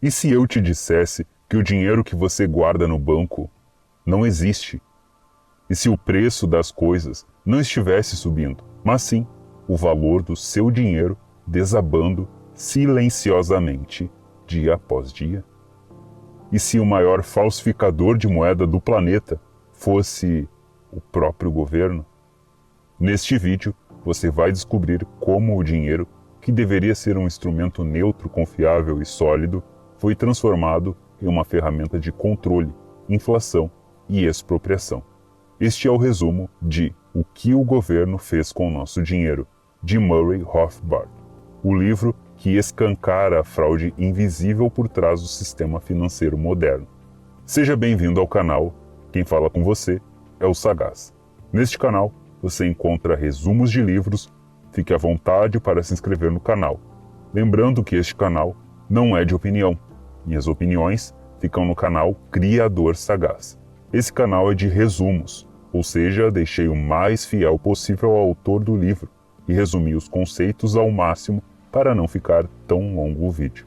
E se eu te dissesse que o dinheiro que você guarda no banco não existe? E se o preço das coisas não estivesse subindo, mas sim o valor do seu dinheiro desabando silenciosamente dia após dia? E se o maior falsificador de moeda do planeta fosse o próprio governo? Neste vídeo, você vai descobrir como o dinheiro, que deveria ser um instrumento neutro, confiável e sólido, foi transformado em uma ferramenta de controle, inflação e expropriação. Este é o resumo de O que o Governo Fez com o Nosso Dinheiro, de Murray Rothbard, o livro que escancara a fraude invisível por trás do sistema financeiro moderno. Seja bem-vindo ao canal. Quem fala com você é o Sagaz. Neste canal, você encontra resumos de livros. Fique à vontade para se inscrever no canal. Lembrando que este canal não é de opinião. Minhas opiniões ficam no canal Criador Sagaz. Esse canal é de resumos, ou seja, deixei o mais fiel possível ao autor do livro e resumi os conceitos ao máximo para não ficar tão longo o vídeo.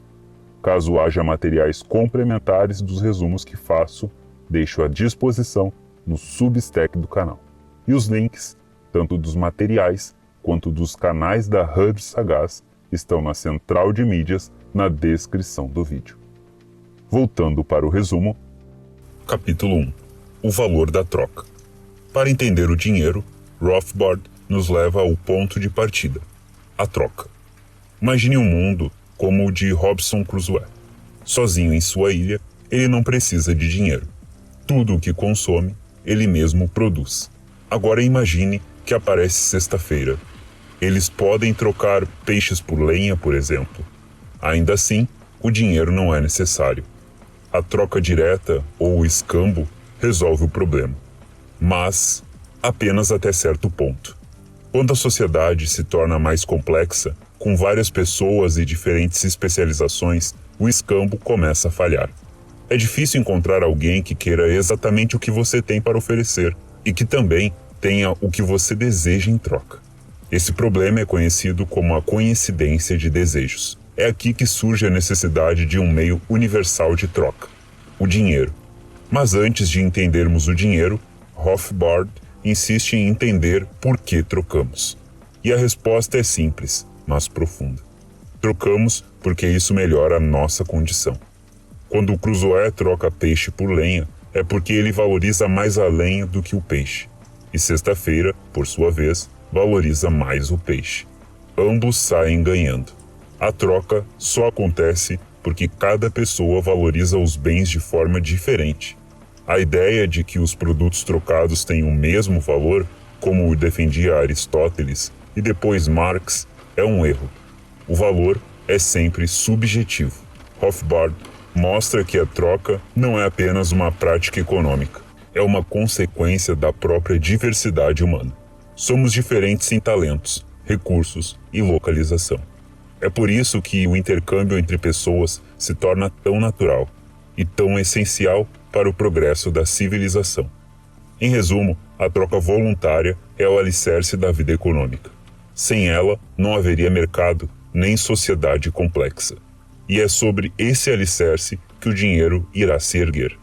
Caso haja materiais complementares dos resumos que faço, deixo à disposição no Substack do canal. E os links, tanto dos materiais quanto dos canais da Hub Sagaz, estão na central de mídias na descrição do vídeo. Voltando para o resumo. Capítulo 1. O valor da troca. Para entender o dinheiro, Rothbard nos leva ao ponto de partida, a troca. Imagine um mundo como o de Robinson Crusoe. Sozinho em sua ilha, ele não precisa de dinheiro. Tudo o que consome, ele mesmo produz. Agora imagine que aparece sexta-feira. Eles podem trocar peixes por lenha, por exemplo. Ainda assim, o dinheiro não é necessário. A troca direta ou o escambo resolve o problema, mas apenas até certo ponto. Quando a sociedade se torna mais complexa, com várias pessoas e diferentes especializações, o escambo começa a falhar. É difícil encontrar alguém que queira exatamente o que você tem para oferecer e que também tenha o que você deseja em troca. Esse problema é conhecido como a coincidência de desejos. É aqui que surge a necessidade de um meio universal de troca, o dinheiro. Mas antes de entendermos o dinheiro, Rothbard insiste em entender por que trocamos. E a resposta é simples, mas profunda. Trocamos porque isso melhora a nossa condição. Quando o Crusoe troca peixe por lenha, é porque ele valoriza mais a lenha do que o peixe. E sexta-feira, por sua vez, valoriza mais o peixe. Ambos saem ganhando. A troca só acontece porque cada pessoa valoriza os bens de forma diferente. A ideia de que os produtos trocados têm o mesmo valor, como o defendia Aristóteles e depois Marx, é um erro. O valor é sempre subjetivo. Rothbard mostra que a troca não é apenas uma prática econômica, é uma consequência da própria diversidade humana. Somos diferentes em talentos, recursos e localização. É por isso que o intercâmbio entre pessoas se torna tão natural e tão essencial para o progresso da civilização. Em resumo, a troca voluntária é o alicerce da vida econômica. Sem ela, não haveria mercado nem sociedade complexa. E é sobre esse alicerce que o dinheiro irá se erguer.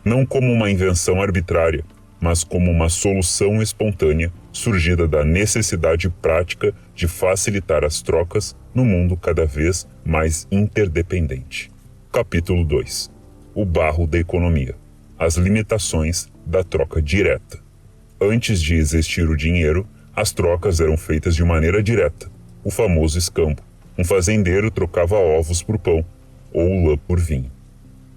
Não como uma invenção arbitrária, mas como uma solução espontânea surgida da necessidade prática de facilitar as trocas no mundo cada vez mais interdependente. Capítulo 2. O barro da economia. As limitações da troca direta. Antes de existir o dinheiro, as trocas eram feitas de maneira direta, o famoso escambo. Um fazendeiro trocava ovos por pão, ou lã por vinho.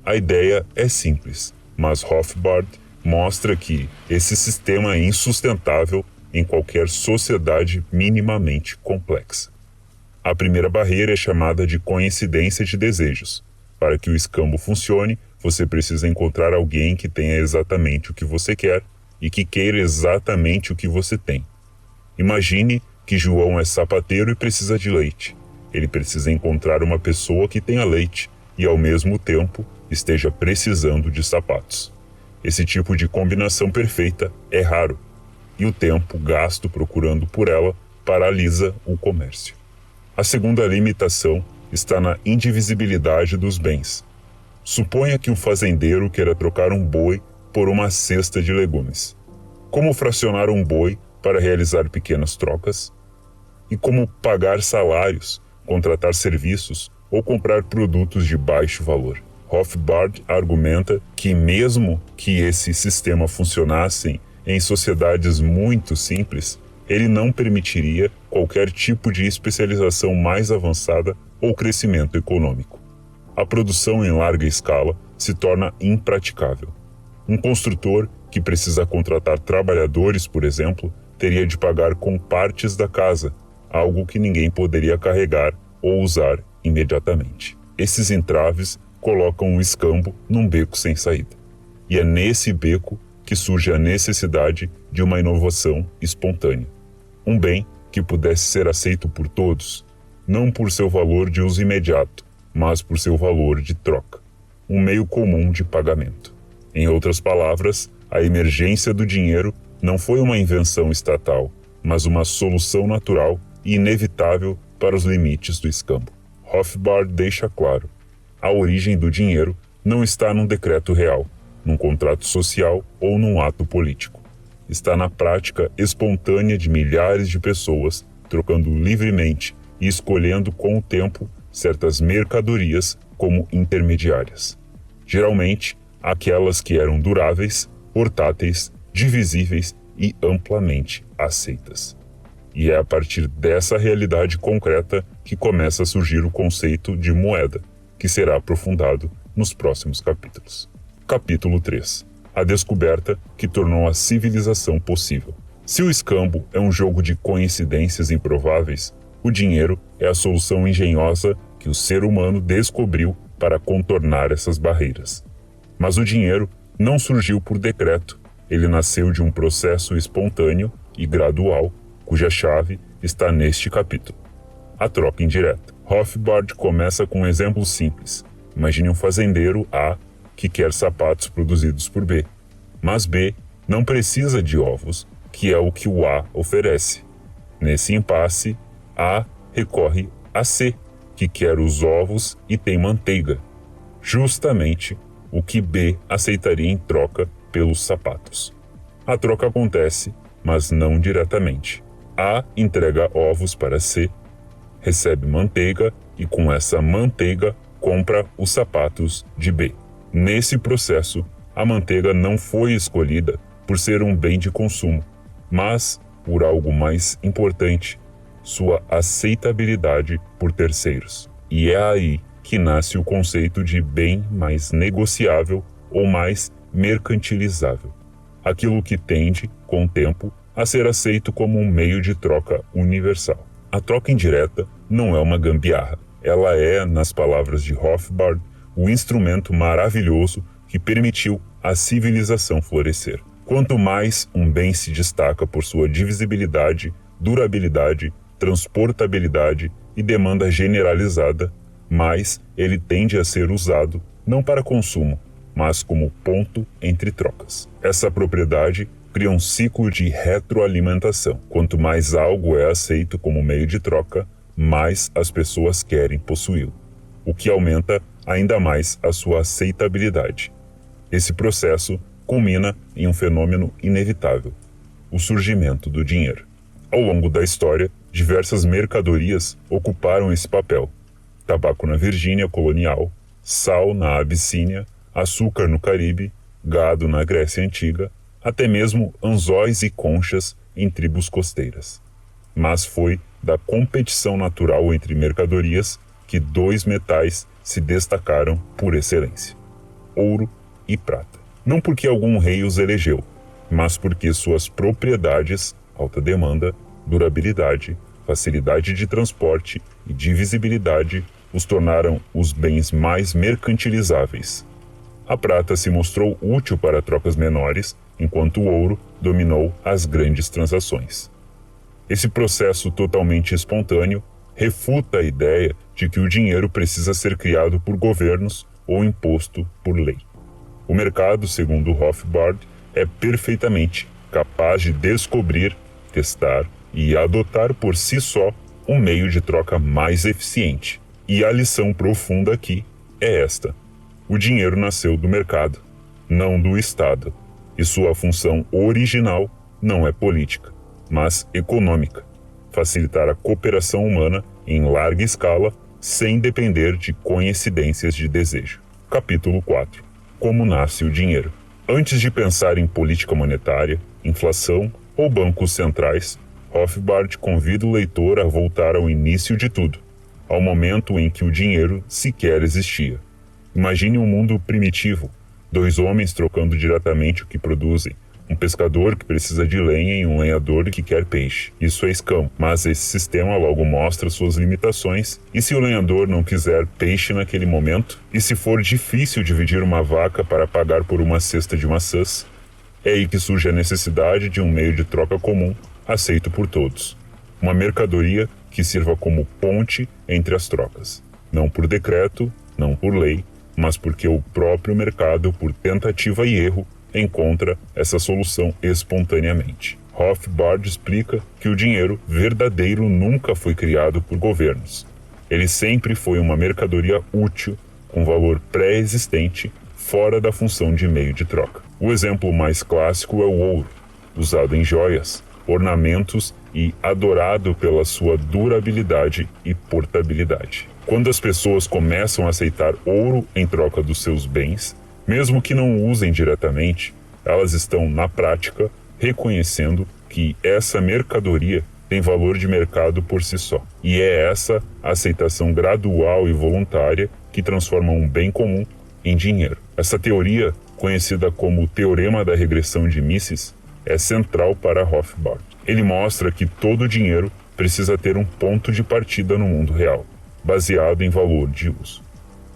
A ideia é simples, mas Rothbard mostra que esse sistema é insustentável em qualquer sociedade minimamente complexa. A primeira barreira é chamada de coincidência de desejos. Para que o escambo funcione, você precisa encontrar alguém que tenha exatamente o que você quer e que queira exatamente o que você tem. Imagine que João é sapateiro e precisa de leite. Ele precisa encontrar uma pessoa que tenha leite e, ao mesmo tempo, esteja precisando de sapatos. Esse tipo de combinação perfeita é raro, e o tempo gasto procurando por ela paralisa o comércio. A segunda limitação está na indivisibilidade dos bens. Suponha que o fazendeiro queira trocar um boi por uma cesta de legumes. Como fracionar um boi para realizar pequenas trocas? E como pagar salários, contratar serviços ou comprar produtos de baixo valor? Rothbard argumenta que mesmo que esse sistema funcionasse em sociedades muito simples, ele não permitiria qualquer tipo de especialização mais avançada ou crescimento econômico. A produção em larga escala se torna impraticável. Um construtor que precisa contratar trabalhadores, por exemplo, teria de pagar com partes da casa, algo que ninguém poderia carregar ou usar imediatamente. Esses entraves colocam o escambo num beco sem saída. E é nesse beco que surge a necessidade de uma inovação espontânea. Um bem que pudesse ser aceito por todos, não por seu valor de uso imediato, mas por seu valor de troca. Um meio comum de pagamento. Em outras palavras, a emergência do dinheiro não foi uma invenção estatal, mas uma solução natural e inevitável para os limites do escambo. Rothbard deixa claro: a origem do dinheiro não está num decreto real, num contrato social ou num ato político. Está na prática espontânea de milhares de pessoas trocando livremente e escolhendo com o tempo certas mercadorias como intermediárias. Geralmente, aquelas que eram duráveis, portáteis, divisíveis e amplamente aceitas. E é a partir dessa realidade concreta que começa a surgir o conceito de moeda, que será aprofundado nos próximos capítulos. Capítulo 3. A descoberta que tornou a civilização possível. Se o escambo é um jogo de coincidências improváveis, o dinheiro é a solução engenhosa que o ser humano descobriu para contornar essas barreiras. Mas o dinheiro não surgiu por decreto, ele nasceu de um processo espontâneo e gradual, cuja chave está neste capítulo. A troca indireta. Rothbard começa com um exemplo simples. Imagine um fazendeiro A que quer sapatos produzidos por B. Mas B não precisa de ovos, que é o que o A oferece. Nesse impasse, A recorre a C, que quer os ovos e tem manteiga. Justamente o que B aceitaria em troca pelos sapatos. A troca acontece, mas não diretamente. A entrega ovos para C, recebe manteiga e com essa manteiga compra os sapatos de B. Nesse processo, a manteiga não foi escolhida por ser um bem de consumo, mas por algo mais importante, sua aceitabilidade por terceiros. E é aí que nasce o conceito de bem mais negociável ou mais mercantilizável. Aquilo que tende, com o tempo, a ser aceito como um meio de troca universal. A troca indireta não é uma gambiarra. Ela é, nas palavras de Rothbard, o instrumento maravilhoso que permitiu a civilização florescer. Quanto mais um bem se destaca por sua divisibilidade, durabilidade, transportabilidade e demanda generalizada, mais ele tende a ser usado não para consumo, mas como ponto entre trocas. Essa propriedade cria um ciclo de retroalimentação. Quanto mais algo é aceito como meio de troca, mais as pessoas querem possuí-lo, o que aumenta ainda mais a sua aceitabilidade. Esse processo culmina em um fenômeno inevitável: o surgimento do dinheiro. Ao longo da história, diversas mercadorias ocuparam esse papel: tabaco na Virgínia colonial, sal na Abissínia, açúcar no Caribe, gado na Grécia Antiga, até mesmo anzóis e conchas em tribos costeiras. Mas foi da competição natural entre mercadorias que dois metais se destacaram por excelência: ouro e prata. Não porque algum rei os elegeu, mas porque suas propriedades, alta demanda, durabilidade, facilidade de transporte e divisibilidade, os tornaram os bens mais mercantilizáveis. A prata se mostrou útil para trocas menores, enquanto o ouro dominou as grandes transações. Esse processo totalmente espontâneo refuta a ideia de que o dinheiro precisa ser criado por governos ou imposto por lei. O mercado, segundo Rothbard, é perfeitamente capaz de descobrir, testar e adotar por si só um meio de troca mais eficiente. E a lição profunda aqui é esta: O dinheiro nasceu do mercado, não do Estado, e sua função original não é política, mas econômica, facilitar a cooperação humana em larga escala sem depender de coincidências de desejo. Capítulo 4. Como nasce o dinheiro? Antes de pensar em política monetária, inflação ou bancos centrais, Rothbard convida o leitor a voltar ao início de tudo, ao momento em que o dinheiro sequer existia. Imagine um mundo primitivo, dois homens trocando diretamente o que produzem, um pescador que precisa de lenha e um lenhador que quer peixe. Isso é escambo, mas esse sistema logo mostra suas limitações, e se o lenhador não quiser peixe naquele momento, e se for difícil dividir uma vaca para pagar por uma cesta de maçãs, é aí que surge a necessidade de um meio de troca comum, aceito por todos. Uma mercadoria que sirva como ponte entre as trocas, não por decreto, não por lei, mas porque o próprio mercado, por tentativa e erro, encontra essa solução espontaneamente. Rothbard explica que o dinheiro verdadeiro nunca foi criado por governos. Ele sempre foi uma mercadoria útil, com valor pré-existente, fora da função de meio de troca. O exemplo mais clássico é o ouro, usado em joias, ornamentos e adorado pela sua durabilidade e portabilidade. Quando as pessoas começam a aceitar ouro em troca dos seus bens, mesmo que não usem diretamente, elas estão, na prática, reconhecendo que essa mercadoria tem valor de mercado por si só. E é essa aceitação gradual e voluntária que transforma um bem comum em dinheiro. Essa teoria, conhecida como o Teorema da Regressão de Mises, é central para Rothbard. Ele mostra que todo dinheiro precisa ter um ponto de partida no mundo real, baseado em valor de uso.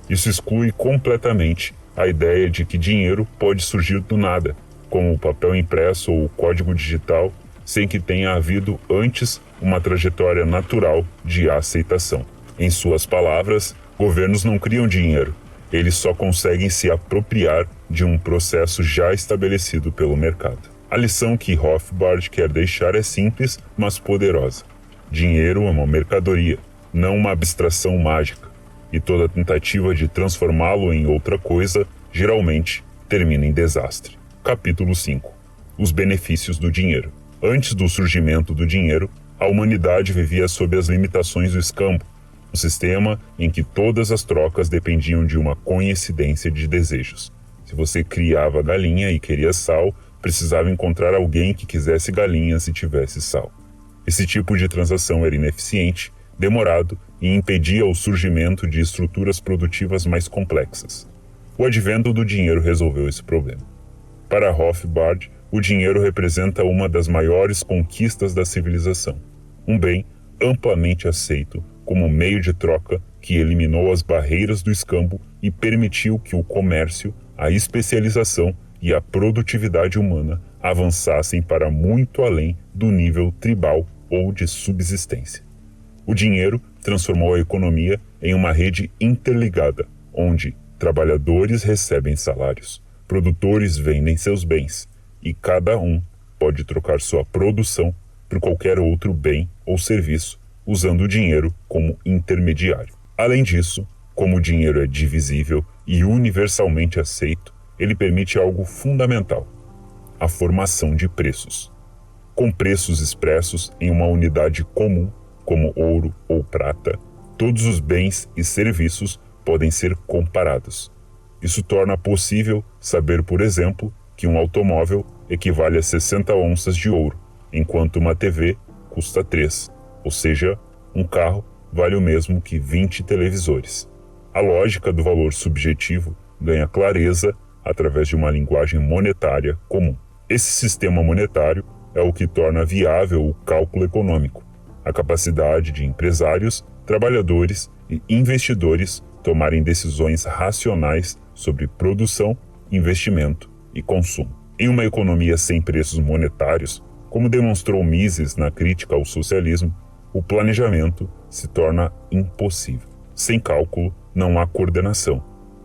Isso exclui completamente a ideia de que dinheiro pode surgir do nada, como o papel impresso ou o código digital, sem que tenha havido antes uma trajetória natural de aceitação. Em suas palavras, governos não criam dinheiro, eles só conseguem se apropriar de um processo já estabelecido pelo mercado. A lição que Rothbard quer deixar é simples, mas poderosa. Dinheiro é uma mercadoria, não uma abstração mágica. E toda tentativa de transformá-lo em outra coisa, geralmente, termina em desastre. Capítulo 5. Os benefícios do dinheiro. Antes do surgimento do dinheiro, a humanidade vivia sob as limitações do escambo, um sistema em que todas as trocas dependiam de uma coincidência de desejos. Se você criava galinha e queria sal, precisava encontrar alguém que quisesse galinhas e tivesse sal. Esse tipo de transação era ineficiente, demorado e impedia o surgimento de estruturas produtivas mais complexas. O advento do dinheiro resolveu esse problema. Para Rothbard, o dinheiro representa uma das maiores conquistas da civilização, um bem amplamente aceito como meio de troca que eliminou as barreiras do escambo e permitiu que o comércio, a especialização e a produtividade humana avançassem para muito além do nível tribal ou de subsistência. O dinheiro transformou a economia em uma rede interligada, onde trabalhadores recebem salários, produtores vendem seus bens, e cada um pode trocar sua produção por qualquer outro bem ou serviço, usando o dinheiro como intermediário. Além disso, como o dinheiro é divisível e universalmente aceito, ele permite algo fundamental: a formação de preços. Com preços expressos em uma unidade comum, como ouro ou prata, todos os bens e serviços podem ser comparados. Isso torna possível saber, por exemplo, que um automóvel equivale a 60 onças de ouro, enquanto uma TV custa 3, ou seja, um carro vale o mesmo que 20 televisores. A lógica do valor subjetivo ganha clareza através de uma linguagem monetária comum. Esse sistema monetário é o que torna viável o cálculo econômico, a capacidade de empresários, trabalhadores e investidores tomarem decisões racionais sobre produção, investimento e consumo. Em uma economia sem preços monetários, como demonstrou Mises na crítica ao socialismo, o planejamento se torna impossível. Sem cálculo, não há coordenação,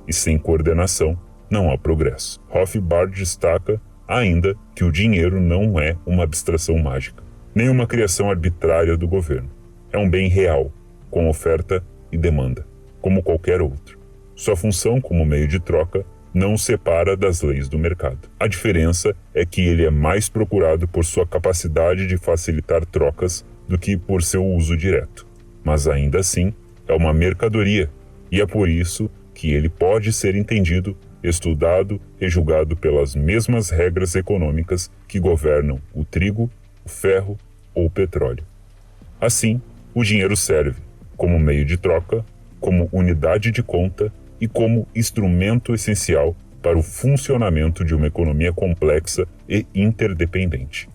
e sem coordenação, não há progresso. Rothbard destaca ainda que o dinheiro não é uma abstração mágica, nem uma criação arbitrária do governo. É um bem real, com oferta e demanda, como qualquer outro. Sua função como meio de troca não o separa das leis do mercado. A diferença é que ele é mais procurado por sua capacidade de facilitar trocas do que por seu uso direto. Mas ainda assim, é uma mercadoria, e é por isso que ele pode ser entendido, estudado e julgado pelas mesmas regras econômicas que governam o trigo, o ferro ou o petróleo. Assim, o dinheiro serve como meio de troca, como unidade de conta e como instrumento essencial para o funcionamento de uma economia complexa e interdependente.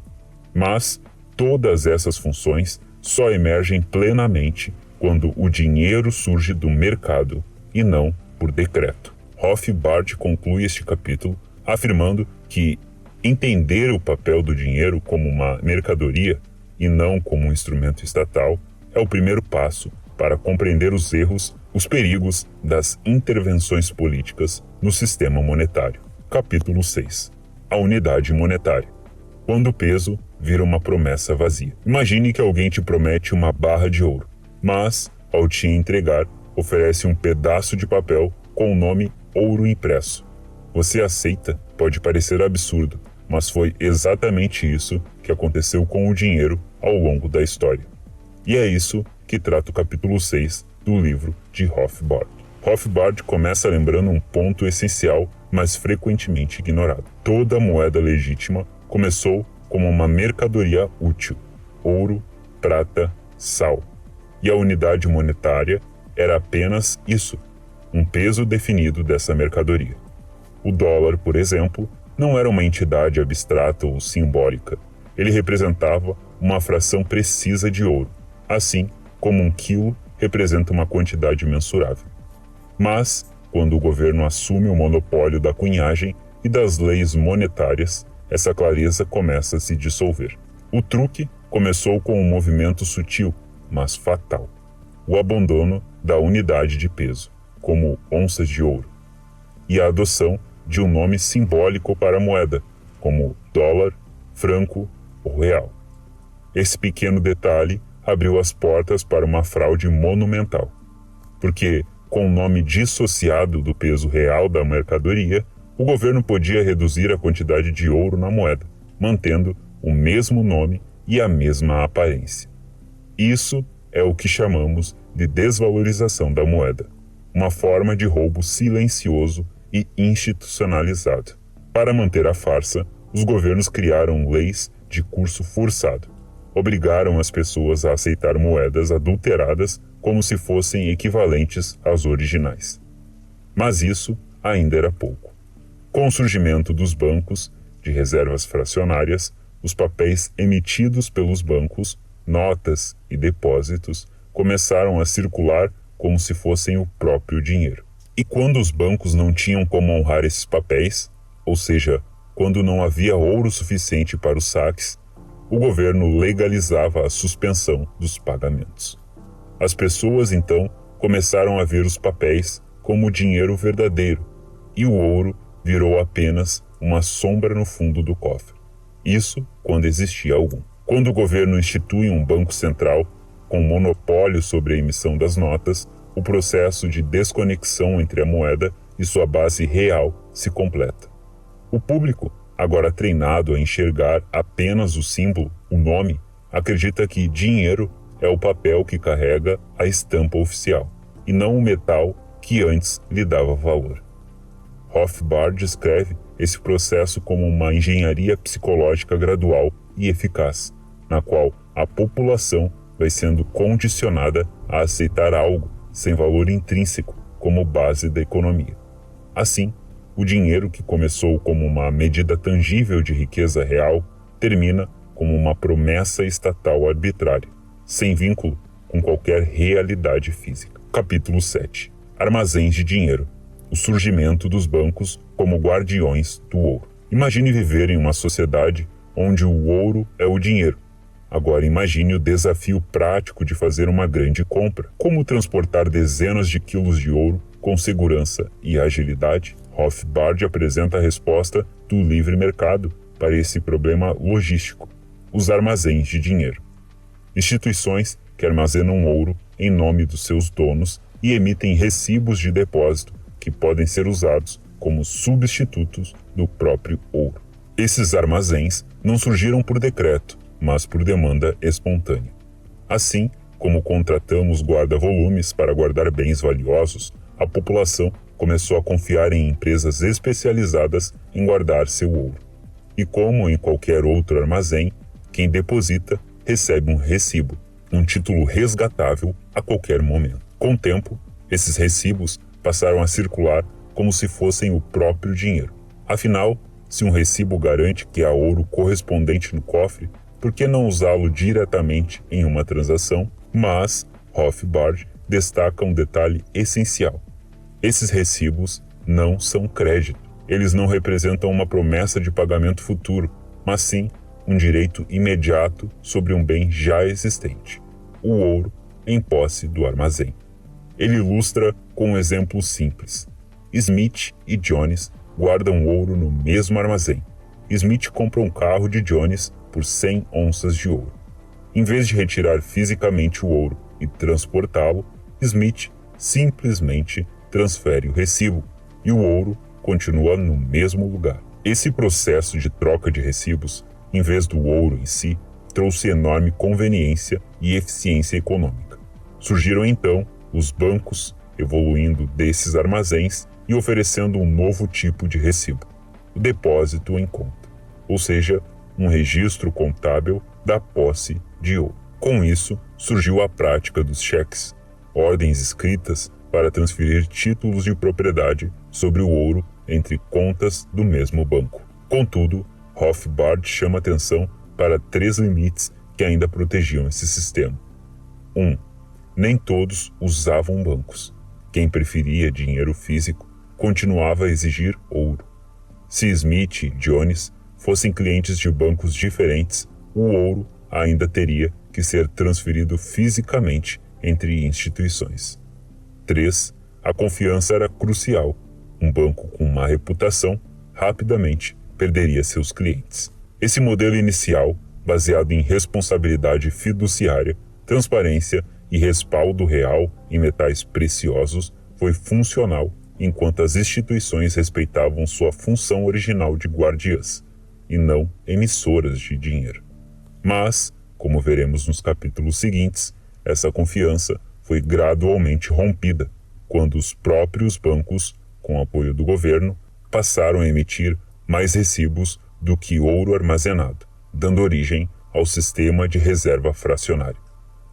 Mas todas essas funções só emergem plenamente quando o dinheiro surge do mercado e não por decreto. Rothbard conclui este capítulo afirmando que entender o papel do dinheiro como uma mercadoria e não como um instrumento estatal é o primeiro passo para compreender os erros, os perigos das intervenções políticas no sistema monetário. Capítulo 6. A unidade monetária. Quando o peso vira uma promessa vazia. Imagine que alguém te promete uma barra de ouro, mas, ao te entregar, oferece um pedaço de papel com o nome ouro impresso. Você aceita? Pode parecer absurdo, mas foi exatamente isso que aconteceu com o dinheiro ao longo da história. E é isso que trata o capítulo 6 do livro de Rothbard. Rothbard começa lembrando um ponto essencial, mas frequentemente ignorado. Toda moeda legítima começou como uma mercadoria útil: ouro, prata, sal. E a unidade monetária era apenas isso, um peso definido dessa mercadoria. O dólar, por exemplo, não era uma entidade abstrata ou simbólica. Ele representava uma fração precisa de ouro, assim como um quilo representa uma quantidade mensurável. Mas, quando o governo assume o monopólio da cunhagem e das leis monetárias, essa clareza começa a se dissolver. O truque começou com um movimento sutil, mas fatal: o abandono da unidade de peso, como onças de ouro, e a adoção de um nome simbólico para a moeda, como dólar, franco ou real. Esse pequeno detalhe abriu as portas para uma fraude monumental, porque, com o nome dissociado do peso real da mercadoria, o governo podia reduzir a quantidade de ouro na moeda, mantendo o mesmo nome e a mesma aparência. Isso é o que chamamos de desvalorização da moeda, uma forma de roubo silencioso e institucionalizado. Para manter a farsa, os governos criaram leis de curso forçado. Obrigaram as pessoas a aceitar moedas adulteradas como se fossem equivalentes às originais. Mas isso ainda era pouco. Com o surgimento dos bancos de reservas fracionárias, os papéis emitidos pelos bancos, notas e depósitos, começaram a circular como se fossem o próprio dinheiro. E quando os bancos não tinham como honrar esses papéis, ou seja, quando não havia ouro suficiente para os saques, o governo legalizava a suspensão dos pagamentos. As pessoas, então, começaram a ver os papéis como dinheiro verdadeiro, e o ouro virou apenas uma sombra no fundo do cofre. Isso quando existia algum. Quando o governo institui um banco central com monopólio sobre a emissão das notas, o processo de desconexão entre a moeda e sua base real se completa. O público, agora treinado a enxergar apenas o símbolo, o nome, acredita que dinheiro é o papel que carrega a estampa oficial, e não o metal que antes lhe dava valor. Rothbard descreve esse processo como uma engenharia psicológica gradual e eficaz, na qual a população vai sendo condicionada a aceitar algo sem valor intrínseco como base da economia. Assim, o dinheiro que começou como uma medida tangível de riqueza real termina como uma promessa estatal arbitrária, sem vínculo com qualquer realidade física. Capítulo 7. Armazéns de dinheiro. O surgimento dos bancos como guardiões do ouro. Imagine viver em uma sociedade onde o ouro é o dinheiro. Agora imagine o desafio prático de fazer uma grande compra. Como transportar dezenas de quilos de ouro com segurança e agilidade? Rothbard apresenta a resposta do livre mercado para esse problema logístico: os armazéns de dinheiro. Instituições que armazenam ouro em nome dos seus donos e emitem recibos de depósito que podem ser usados como substitutos do próprio ouro. Esses armazéns não surgiram por decreto, mas por demanda espontânea. Assim, como contratamos guarda-volumes para guardar bens valiosos, a população começou a confiar em empresas especializadas em guardar seu ouro. E como em qualquer outro armazém, quem deposita recebe um recibo, um título resgatável a qualquer momento. Com o tempo, esses recibos passaram a circular como se fossem o próprio dinheiro. Afinal, se um recibo garante que há ouro correspondente no cofre, por que não usá-lo diretamente em uma transação? Mas Rothbard destaca um detalhe essencial. Esses recibos não são crédito. Eles não representam uma promessa de pagamento futuro, mas sim um direito imediato sobre um bem já existente, o ouro em posse do armazém. Ele ilustra com um exemplo simples. Smith e Jones guardam ouro no mesmo armazém. Smith compra um carro de Jones por 100 onças de ouro. Em vez de retirar fisicamente o ouro e transportá-lo, Smith simplesmente transfere o recibo e o ouro continua no mesmo lugar. Esse processo de troca de recibos, em vez do ouro em si, trouxe enorme conveniência e eficiência econômica. Surgiram então os bancos, evoluindo desses armazéns e oferecendo um novo tipo de recibo, o depósito em conta, ou seja, um registro contábil da posse de ouro. Com isso, surgiu a prática dos cheques, ordens escritas para transferir títulos de propriedade sobre o ouro entre contas do mesmo banco. Contudo, Rothbard chama atenção para 3 limites que ainda protegiam esse sistema. 1. Nem todos usavam bancos. Quem preferia dinheiro físico continuava a exigir ouro. Se Smith e Jones fossem clientes de bancos diferentes, o ouro ainda teria que ser transferido fisicamente entre instituições. 3. A confiança era crucial. Um banco com má reputação rapidamente perderia seus clientes. Esse modelo inicial, baseado em responsabilidade fiduciária, transparência e respaldo real em metais preciosos, foi funcional enquanto as instituições respeitavam sua função original de guardiãs, e não emissoras de dinheiro. Mas, como veremos nos capítulos seguintes, essa confiança foi gradualmente rompida quando os próprios bancos, com apoio do governo, passaram a emitir mais recibos do que ouro armazenado, dando origem ao sistema de reserva fracionária.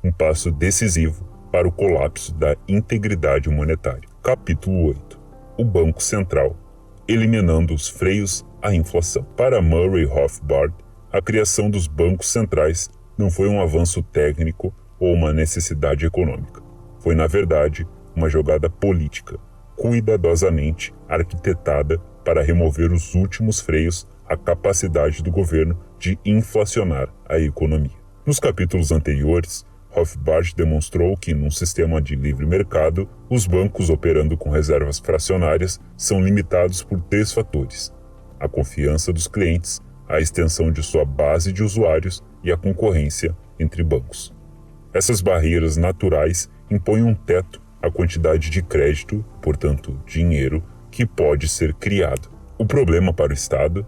Um passo decisivo para o colapso da integridade monetária. Capítulo 8. O Banco Central, eliminando os freios à inflação. Para Murray Rothbard, a criação dos bancos centrais não foi um avanço técnico ou uma necessidade econômica. Foi, na verdade, uma jogada política, cuidadosamente arquitetada para remover os últimos freios à capacidade do governo de inflacionar a economia. Nos capítulos anteriores, Rothbard demonstrou que, num sistema de livre mercado, os bancos operando com reservas fracionárias são limitados por 3 fatores: a confiança dos clientes, a extensão de sua base de usuários e a concorrência entre bancos. Essas barreiras naturais impõem um teto à quantidade de crédito, portanto, dinheiro, que pode ser criado. O problema para o Estado?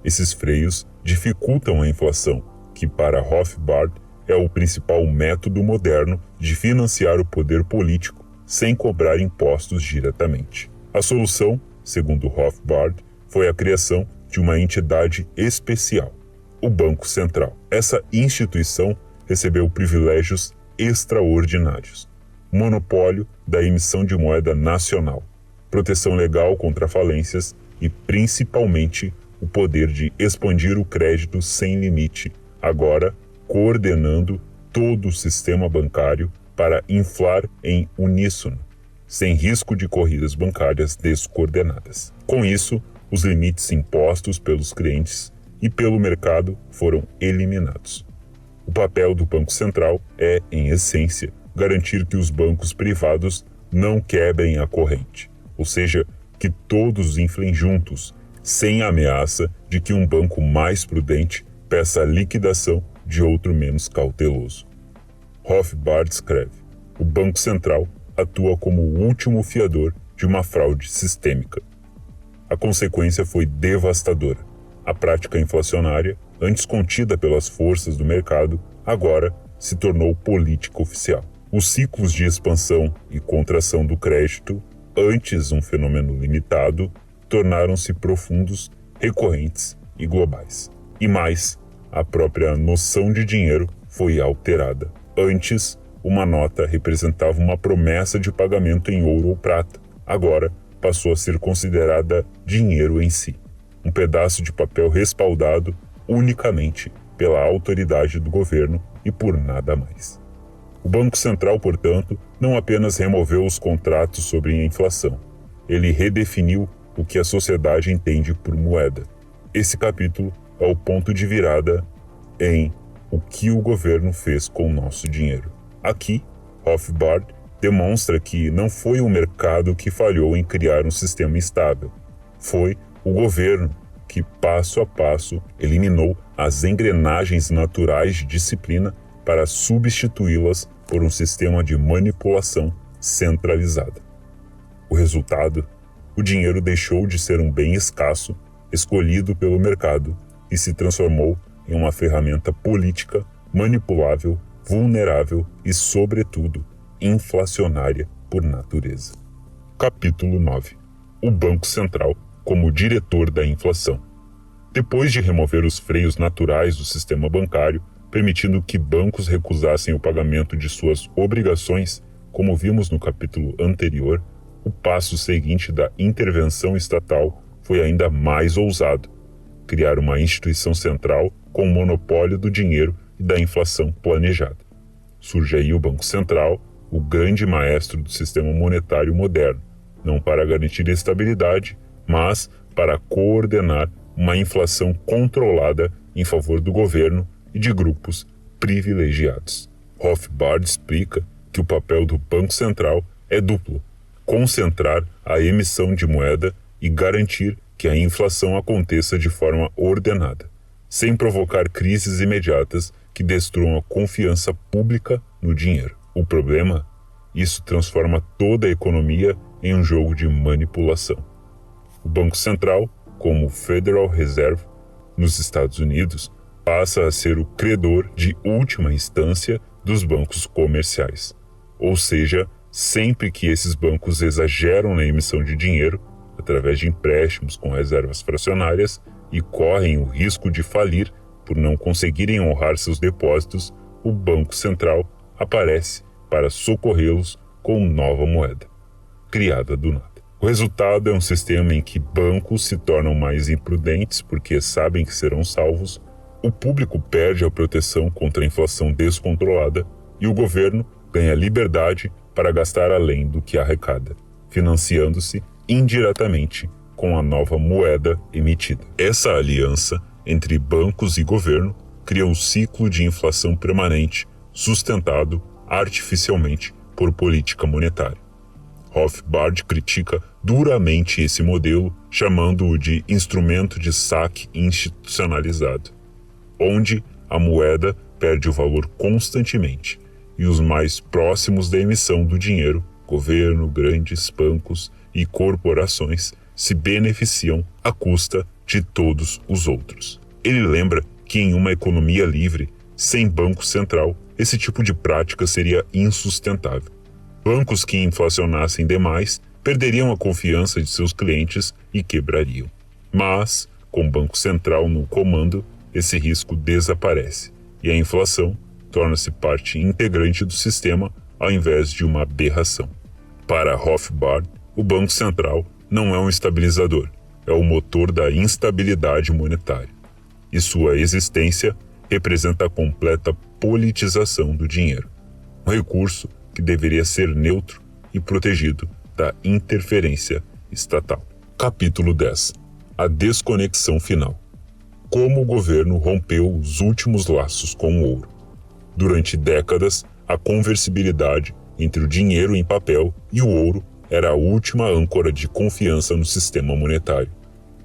Esses freios dificultam a inflação, que para Rothbard é o principal método moderno de financiar o poder político sem cobrar impostos diretamente. A solução, segundo Rothbard, foi a criação de uma entidade especial, o Banco Central. Essa instituição recebeu privilégios extraordinários: monopólio da emissão de moeda nacional, proteção legal contra falências e, principalmente, o poder de expandir o crédito sem limite, agora coordenando todo o sistema bancário para inflar em uníssono, sem risco de corridas bancárias descoordenadas. Com isso, os limites impostos pelos clientes e pelo mercado foram eliminados. O papel do Banco Central é, em essência, garantir que os bancos privados não quebrem a corrente, ou seja, que todos inflem juntos, sem a ameaça de que um banco mais prudente peça a liquidação de outro menos cauteloso. Rothbard escreve: o Banco Central atua como o último fiador de uma fraude sistêmica. A consequência foi devastadora. A prática inflacionária, antes contida pelas forças do mercado, agora se tornou política oficial. Os ciclos de expansão e contração do crédito, antes um fenômeno limitado, tornaram-se profundos, recorrentes e globais. E mais, a própria noção de dinheiro foi alterada. Antes, uma nota representava uma promessa de pagamento em ouro ou prata. Agora, passou a ser considerada dinheiro em si, um pedaço de papel respaldado unicamente pela autoridade do governo e por nada mais. O Banco Central, portanto, não apenas removeu os contratos sobre a inflação, ele redefiniu o que a sociedade entende por moeda. Esse capítulo é o ponto de virada em o que o governo fez com o nosso dinheiro. Aqui, Rothbard demonstra que não foi o mercado que falhou em criar um sistema estável. Foi o governo que, passo a passo, eliminou as engrenagens naturais de disciplina para substituí-las por um sistema de manipulação centralizada. O resultado? O dinheiro deixou de ser um bem escasso, escolhido pelo mercado, e se transformou em uma ferramenta política, manipulável, vulnerável e, sobretudo, inflacionária por natureza. Capítulo 9. O Banco Central como diretor da inflação. Depois de remover os freios naturais do sistema bancário, permitindo que bancos recusassem o pagamento de suas obrigações, como vimos no capítulo anterior, o passo seguinte da intervenção estatal foi ainda mais ousado: criar uma instituição central com o monopólio do dinheiro e da inflação planejada. Surge aí o Banco Central, o grande maestro do sistema monetário moderno, não para garantir estabilidade, mas para coordenar uma inflação controlada em favor do governo e de grupos privilegiados. Rothbard explica que o papel do Banco Central é duplo: concentrar a emissão de moeda e garantir que a inflação aconteça de forma ordenada, sem provocar crises imediatas que destruam a confiança pública no dinheiro. O problema? Isso transforma toda a economia em um jogo de manipulação. O Banco Central, como o Federal Reserve nos Estados Unidos, passa a ser o credor de última instância dos bancos comerciais. Ou seja, sempre que esses bancos exageram na emissão de dinheiro, através de empréstimos com reservas fracionárias, e correm o risco de falir por não conseguirem honrar seus depósitos, o Banco Central aparece para socorrê-los com nova moeda, criada do nada. O resultado é um sistema em que bancos se tornam mais imprudentes porque sabem que serão salvos, o público perde a proteção contra a inflação descontrolada e o governo ganha liberdade para gastar além do que arrecada, financiando-se indiretamente com a nova moeda emitida. Essa aliança entre bancos e governo cria um ciclo de inflação permanente, sustentado artificialmente por política monetária. Rothbard critica duramente esse modelo, chamando-o de instrumento de saque institucionalizado, onde a moeda perde o valor constantemente e os mais próximos da emissão do dinheiro, governo, grandes bancos e corporações, se beneficiam à custa de todos os outros. Ele lembra que em uma economia livre, sem banco central, esse tipo de prática seria insustentável. Bancos que inflacionassem demais perderiam a confiança de seus clientes e quebrariam. Mas, com o Banco Central no comando, esse risco desaparece e a inflação torna-se parte integrante do sistema ao invés de uma aberração. Para Rothbard, o Banco Central não é um estabilizador, é o motor da instabilidade monetária. E sua existência representa a completa politização do dinheiro, um recurso que deveria ser neutro e protegido da interferência estatal. Capítulo 10. A desconexão final. Como o governo rompeu os últimos laços com o ouro. Durante décadas, a conversibilidade entre o dinheiro em papel e o ouro era a última âncora de confiança no sistema monetário,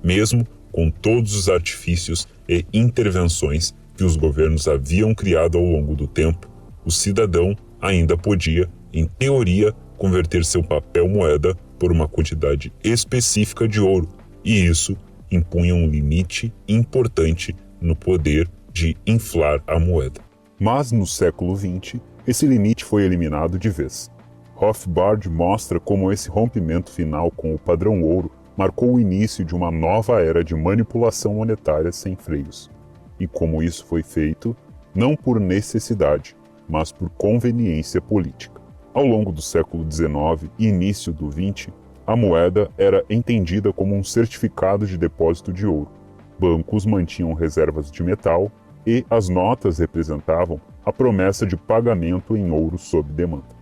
mesmo com todos os artifícios e intervenções que os governos haviam criado ao longo do tempo. O cidadão ainda podia, em teoria, converter seu papel moeda por uma quantidade específica de ouro, e isso impunha um limite importante no poder de inflar a moeda. Mas no século XX, esse limite foi eliminado de vez. Rothbard mostra como esse rompimento final com o padrão ouro marcou o início de uma nova era de manipulação monetária sem freios, e como isso foi feito não por necessidade, mas por conveniência política. Ao longo do século XIX e início do XX, a moeda era entendida como um certificado de depósito de ouro. Bancos mantinham reservas de metal e as notas representavam a promessa de pagamento em ouro sob demanda.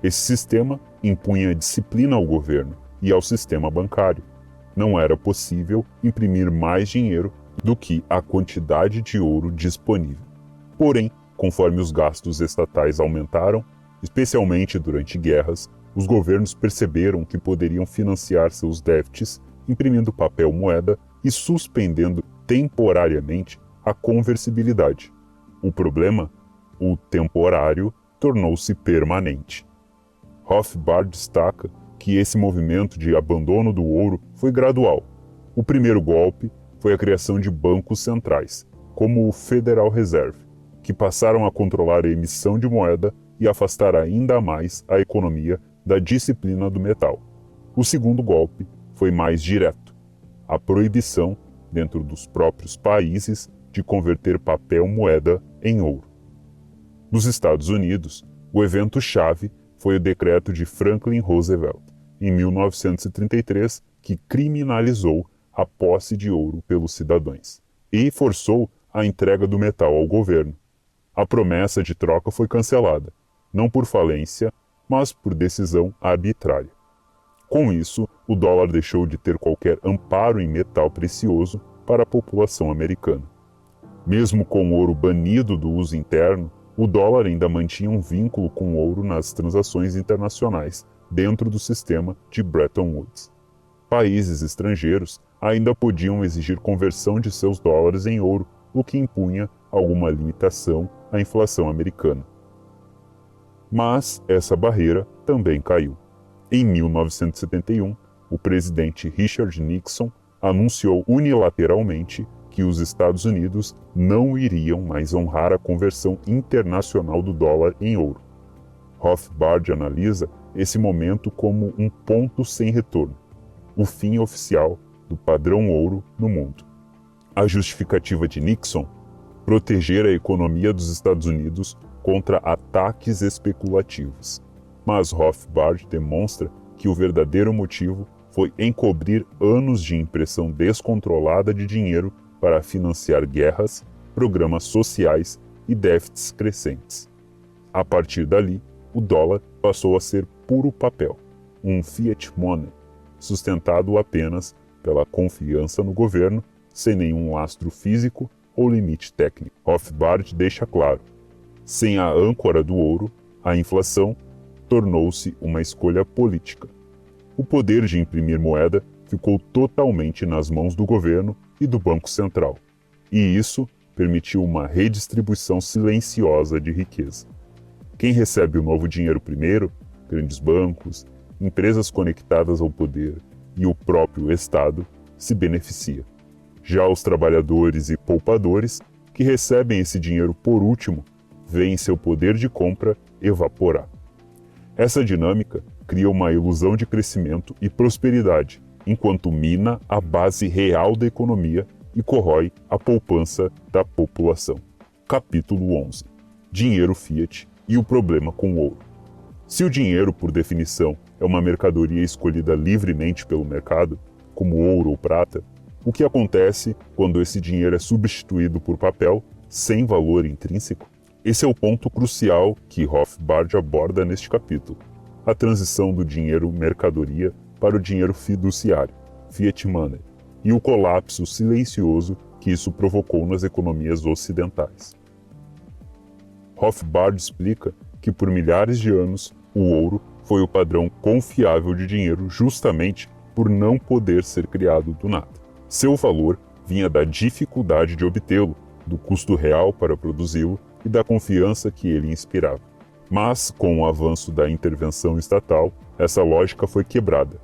Esse sistema impunha disciplina ao governo e ao sistema bancário. Não era possível imprimir mais dinheiro do que a quantidade de ouro disponível. Porém, conforme os gastos estatais aumentaram, especialmente durante guerras, os governos perceberam que poderiam financiar seus déficits imprimindo papel moeda e suspendendo temporariamente a conversibilidade. O problema, o temporário, tornou-se permanente. Rothbard destaca que esse movimento de abandono do ouro foi gradual. O primeiro golpe foi a criação de bancos centrais, como o Federal Reserve, que passaram a controlar a emissão de moeda e afastar ainda mais a economia da disciplina do metal. O segundo golpe foi mais direto: a proibição, dentro dos próprios países, de converter papel moeda em ouro. Nos Estados Unidos, o evento-chave foi o decreto de Franklin Roosevelt, em 1933, que criminalizou a posse de ouro pelos cidadãos e forçou a entrega do metal ao governo. A promessa de troca foi cancelada, não por falência, mas por decisão arbitrária. Com isso, o dólar deixou de ter qualquer amparo em metal precioso para a população americana. Mesmo com o ouro banido do uso interno, o dólar ainda mantinha um vínculo com o ouro nas transações internacionais dentro do sistema de Bretton Woods. Países estrangeiros ainda podiam exigir conversão de seus dólares em ouro, o que impunha alguma limitação à inflação americana. Mas essa barreira também caiu. Em 1971, o presidente Richard Nixon anunciou unilateralmente que os Estados Unidos não iriam mais honrar a conversão internacional do dólar em ouro. Rothbard analisa esse momento como um ponto sem retorno, o fim oficial do padrão ouro no mundo. A justificativa de Nixon: proteger a economia dos Estados Unidos contra ataques especulativos. Mas Rothbard demonstra que o verdadeiro motivo foi encobrir anos de impressão descontrolada de dinheiro para financiar guerras, programas sociais e déficits crescentes. A partir dali, o dólar passou a ser puro papel, um fiat money, sustentado apenas pela confiança no governo, sem nenhum lastro físico ou limite técnico. Rothbard deixa claro: sem a âncora do ouro, a inflação tornou-se uma escolha política. O poder de imprimir moeda ficou totalmente nas mãos do governo e do Banco Central, e isso permitiu uma redistribuição silenciosa de riqueza. Quem recebe o novo dinheiro primeiro, grandes bancos, empresas conectadas ao poder e o próprio Estado, se beneficia. Já os trabalhadores e poupadores, que recebem esse dinheiro por último, veem seu poder de compra evaporar. Essa dinâmica cria uma ilusão de crescimento e prosperidade, enquanto mina a base real da economia e corrói a poupança da população. Capítulo 11. Dinheiro fiat e o problema com o ouro. Se o dinheiro, por definição, é uma mercadoria escolhida livremente pelo mercado, como ouro ou prata, o que acontece quando esse dinheiro é substituído por papel sem valor intrínseco? Esse é o ponto crucial que Rothbard aborda neste capítulo: a transição do dinheiro mercadoria para o dinheiro fiduciário, fiat money, e o colapso silencioso que isso provocou nas economias ocidentais. Rothbard explica que por milhares de anos o ouro foi o padrão confiável de dinheiro justamente por não poder ser criado do nada. Seu valor vinha da dificuldade de obtê-lo, do custo real para produzi-lo e da confiança que ele inspirava. Mas, com o avanço da intervenção estatal, essa lógica foi quebrada.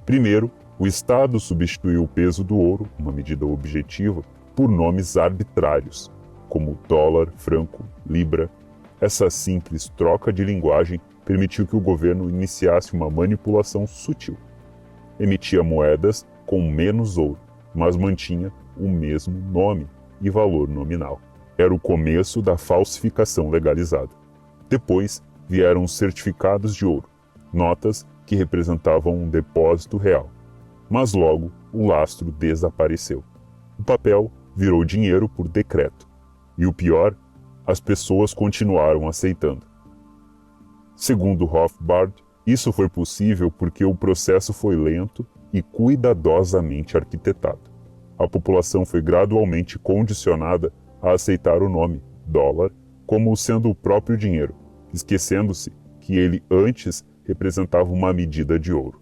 Primeiro, o Estado substituiu o peso do ouro, uma medida objetiva, por nomes arbitrários, como dólar, franco, libra. Essa simples troca de linguagem permitiu que o governo iniciasse uma manipulação sutil. Emitia moedas com menos ouro, mas mantinha o mesmo nome e valor nominal. Era o começo da falsificação legalizada. Depois vieram os certificados de ouro, notas que representavam um depósito real. Mas logo o lastro desapareceu. O papel virou dinheiro por decreto. E o pior, as pessoas continuaram aceitando. Segundo Rothbard, isso foi possível porque o processo foi lento e cuidadosamente arquitetado. A população foi gradualmente condicionada a aceitar o nome, dólar, como sendo o próprio dinheiro, esquecendo-se que ele antes representava uma medida de ouro.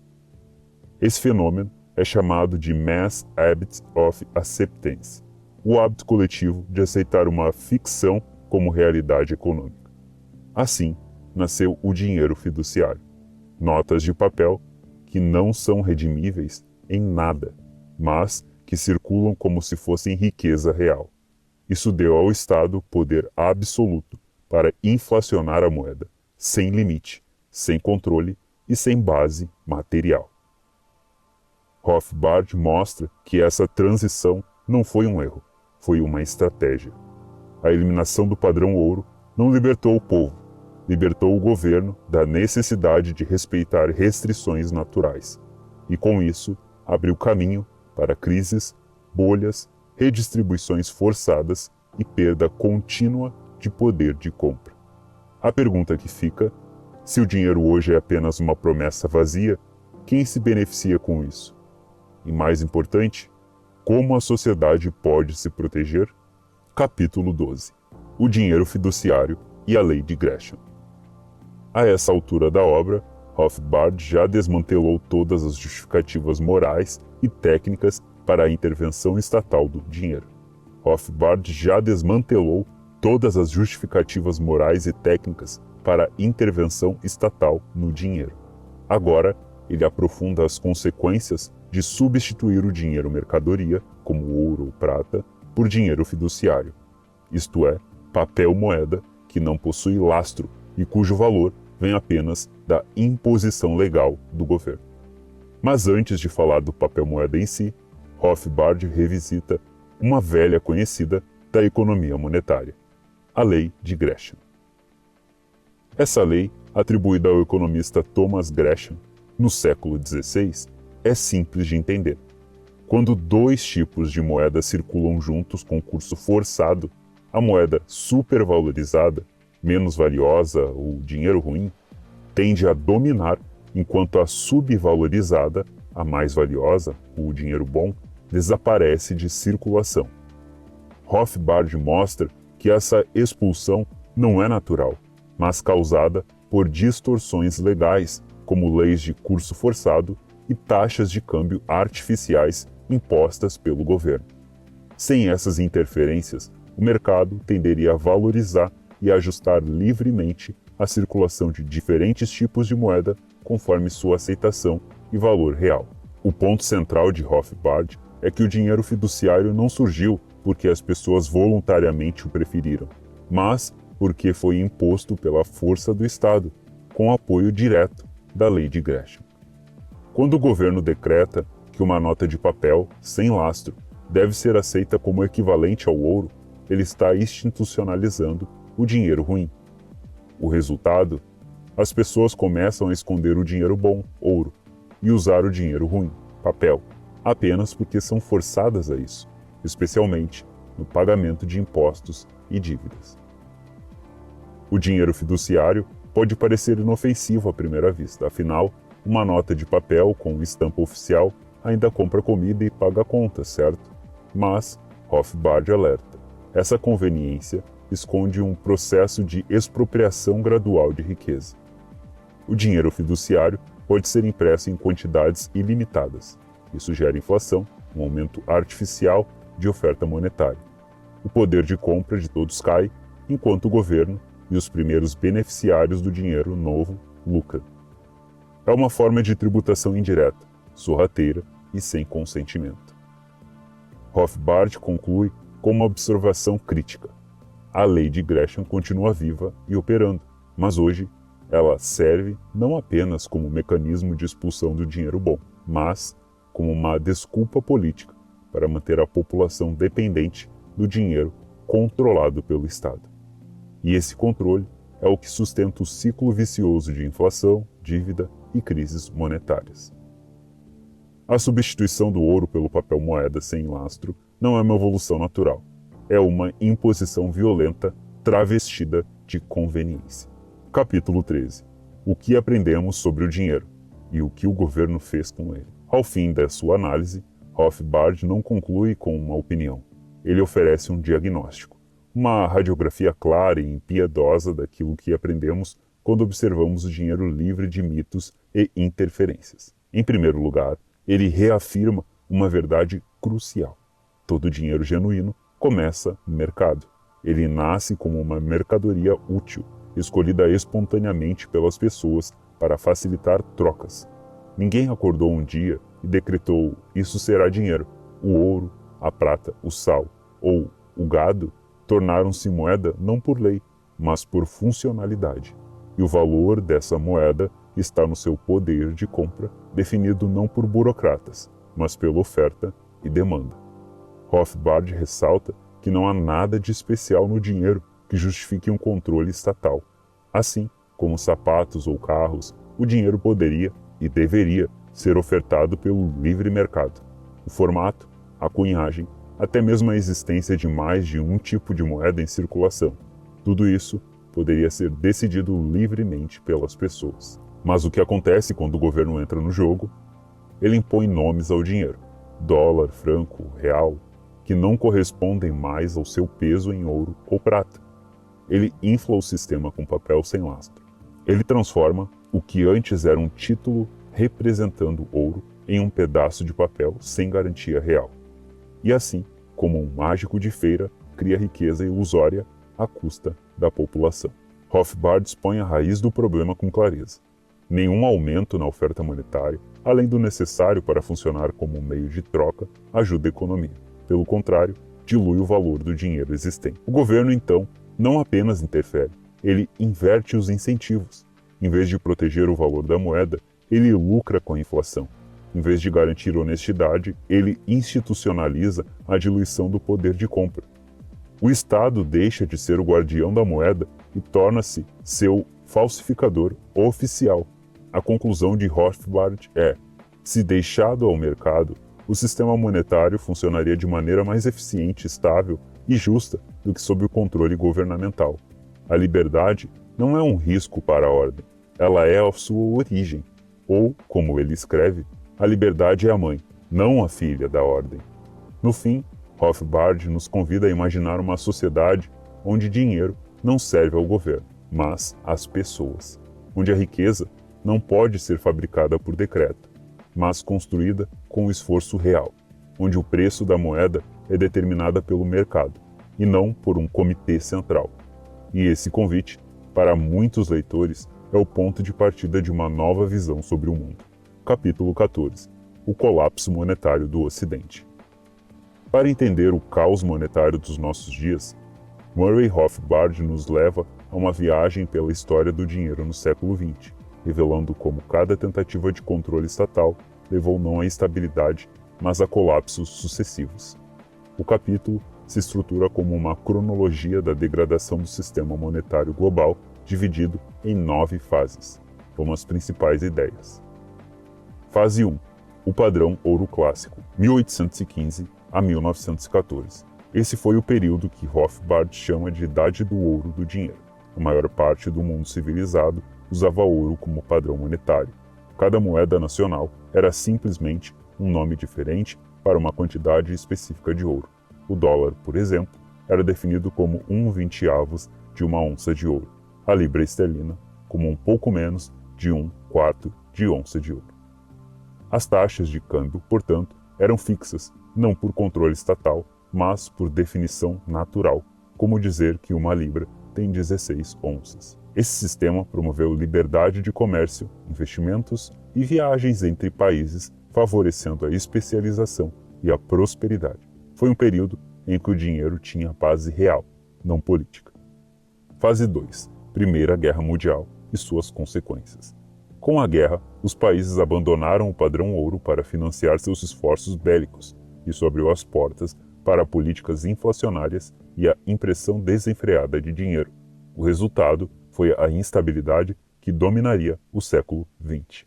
Esse fenômeno é chamado de Mass Habit of Acceptance, o hábito coletivo de aceitar uma ficção como realidade econômica. Assim, nasceu o dinheiro fiduciário, notas de papel que não são redimíveis em nada, mas que circulam como se fossem riqueza real. Isso deu ao Estado poder absoluto para inflacionar a moeda, sem limite, sem controle e sem base material. Rothbard mostra que essa transição não foi um erro, foi uma estratégia. A eliminação do padrão ouro não libertou o povo, libertou o governo da necessidade de respeitar restrições naturais, e com isso abriu caminho para crises, bolhas, redistribuições forçadas e perda contínua de poder de compra. A pergunta que fica: se o dinheiro hoje é apenas uma promessa vazia, quem se beneficia com isso? E mais importante, como a sociedade pode se proteger? Capítulo 12. O dinheiro fiduciário e a lei de Gresham. A essa altura da obra, Rothbard já desmantelou todas as justificativas morais e técnicas para a intervenção estatal do dinheiro. Rothbard já desmantelou todas as justificativas morais e técnicas para a intervenção estatal no dinheiro. Agora, ele aprofunda as consequências de substituir o dinheiro mercadoria, como ouro ou prata, por dinheiro fiduciário, isto é, papel moeda que não possui lastro e cujo valor vem apenas da imposição legal do governo. Mas antes de falar do papel moeda em si, Rothbard revisita uma velha conhecida da economia monetária, a Lei de Gresham. Essa lei, atribuída ao economista Thomas Gresham, no século XVI, é simples de entender. Quando dois tipos de moeda circulam juntos com curso forçado, a moeda supervalorizada, menos valiosa, o dinheiro ruim, tende a dominar, enquanto a subvalorizada, a mais valiosa, o dinheiro bom, desaparece de circulação. Rothbard mostra que essa expulsão não é natural, mas causada por distorções legais, como leis de curso forçado e taxas de câmbio artificiais impostas pelo governo. Sem essas interferências, o mercado tenderia a valorizar e ajustar livremente a circulação de diferentes tipos de moeda conforme sua aceitação e valor real. O ponto central de Rothbard é que o dinheiro fiduciário não surgiu porque as pessoas voluntariamente o preferiram, mas porque foi imposto pela força do Estado, com apoio direto da Lei de Gresham. Quando o governo decreta que uma nota de papel, sem lastro, deve ser aceita como equivalente ao ouro, ele está institucionalizando o dinheiro ruim. O resultado? As pessoas começam a esconder o dinheiro bom, ouro, e usar o dinheiro ruim, papel, apenas porque são forçadas a isso, especialmente no pagamento de impostos e dívidas. O dinheiro fiduciário pode parecer inofensivo à primeira vista, afinal, uma nota de papel com estampa oficial ainda compra comida e paga contas, certo? Mas, Rothbard alerta, essa conveniência esconde um processo de expropriação gradual de riqueza. O dinheiro fiduciário pode ser impresso em quantidades ilimitadas. Isso gera inflação, um aumento artificial de oferta monetária. O poder de compra de todos cai, enquanto o governo e os primeiros beneficiários do dinheiro novo lucram. É uma forma de tributação indireta, sorrateira e sem consentimento. Rothbard conclui com uma observação crítica. A lei de Gresham continua viva e operando, mas hoje ela serve não apenas como mecanismo de expulsão do dinheiro bom, mas como uma desculpa política para manter a população dependente do dinheiro controlado pelo Estado. E esse controle é o que sustenta o ciclo vicioso de inflação, dívida e crises monetárias. A substituição do ouro pelo papel moeda sem lastro não é uma evolução natural, é uma imposição violenta travestida de conveniência. Capítulo 13. O que aprendemos sobre o dinheiro e o que o governo fez com ele. Ao fim da sua análise, Rothbard não conclui com uma opinião. Ele oferece um diagnóstico, uma radiografia clara e impiedosa daquilo que aprendemos quando observamos o dinheiro livre de mitos e interferências. Em primeiro lugar, ele reafirma uma verdade crucial. Todo dinheiro genuíno começa no mercado. Ele nasce como uma mercadoria útil, escolhida espontaneamente pelas pessoas para facilitar trocas. Ninguém acordou um dia e decretou: isso será dinheiro. O ouro, a prata, o sal ou o gado tornaram-se moeda não por lei, mas por funcionalidade. E o valor dessa moeda está no seu poder de compra, definido não por burocratas, mas pela oferta e demanda. Rothbard ressalta que não há nada de especial no dinheiro que justifique um controle estatal. Assim como sapatos ou carros, o dinheiro poderia e deveria ser ofertado pelo livre mercado. O formato, a cunhagem, até mesmo a existência de mais de um tipo de moeda em circulação. Tudo isso poderia ser decidido livremente pelas pessoas. Mas o que acontece quando o governo entra no jogo? Ele impõe nomes ao dinheiro, dólar, franco, real, que não correspondem mais ao seu peso em ouro ou prata. Ele infla o sistema com papel sem lastro. Ele transforma o que antes era um título representando ouro em um pedaço de papel sem garantia real. E assim, como um mágico de feira, cria riqueza ilusória à custa da população. Rothbard expõe a raiz do problema com clareza. Nenhum aumento na oferta monetária, além do necessário para funcionar como um meio de troca, ajuda a economia. Pelo contrário, dilui o valor do dinheiro existente. O governo, então, não apenas interfere, ele inverte os incentivos. Em vez de proteger o valor da moeda, ele lucra com a inflação. Em vez de garantir honestidade, ele institucionaliza a diluição do poder de compra. O Estado deixa de ser o guardião da moeda e torna-se seu falsificador oficial. A conclusão de Rothbard é: se deixado ao mercado, o sistema monetário funcionaria de maneira mais eficiente, estável e justa do que sob o controle governamental. A liberdade não é um risco para a ordem, ela é a sua origem. Ou, como ele escreve, a liberdade é a mãe, não a filha da ordem. No fim, Rothbard nos convida a imaginar uma sociedade onde dinheiro não serve ao governo, mas às pessoas, onde a riqueza não pode ser fabricada por decreto, mas construída com esforço real, onde o preço da moeda é determinada pelo mercado e não por um comitê central. E esse convite, para muitos leitores, é o ponto de partida de uma nova visão sobre o mundo. Capítulo 14. O colapso monetário do Ocidente. Para entender o caos monetário dos nossos dias, Murray Rothbard nos leva a uma viagem pela história do dinheiro no século XX, revelando como cada tentativa de controle estatal levou não à estabilidade, mas a colapsos sucessivos. O capítulo se estrutura como uma cronologia da degradação do sistema monetário global, dividido em 9 fases, como as principais ideias. Fase 1. O padrão ouro clássico, 1815 a 1914. Esse foi o período que Rothbard chama de Idade do Ouro do Dinheiro. A maior parte do mundo civilizado usava ouro como padrão monetário. Cada moeda nacional era simplesmente um nome diferente para uma quantidade específica de ouro. O dólar, por exemplo, era definido como 1/20 de uma onça de ouro. A libra esterlina como um pouco menos de 1/4 de onça de ouro. As taxas de câmbio, portanto, eram fixas, não por controle estatal, mas por definição natural, como dizer que uma libra tem 16 onças. Esse sistema promoveu liberdade de comércio, investimentos e viagens entre países, favorecendo a especialização e a prosperidade. Foi um período em que o dinheiro tinha base real, não política. Fase 2. Primeira Guerra Mundial e suas consequências. Com a guerra, os países abandonaram o padrão ouro para financiar seus esforços bélicos. Isso abriu as portas para políticas inflacionárias e a impressão desenfreada de dinheiro. O resultado foi a instabilidade que dominaria o século XX.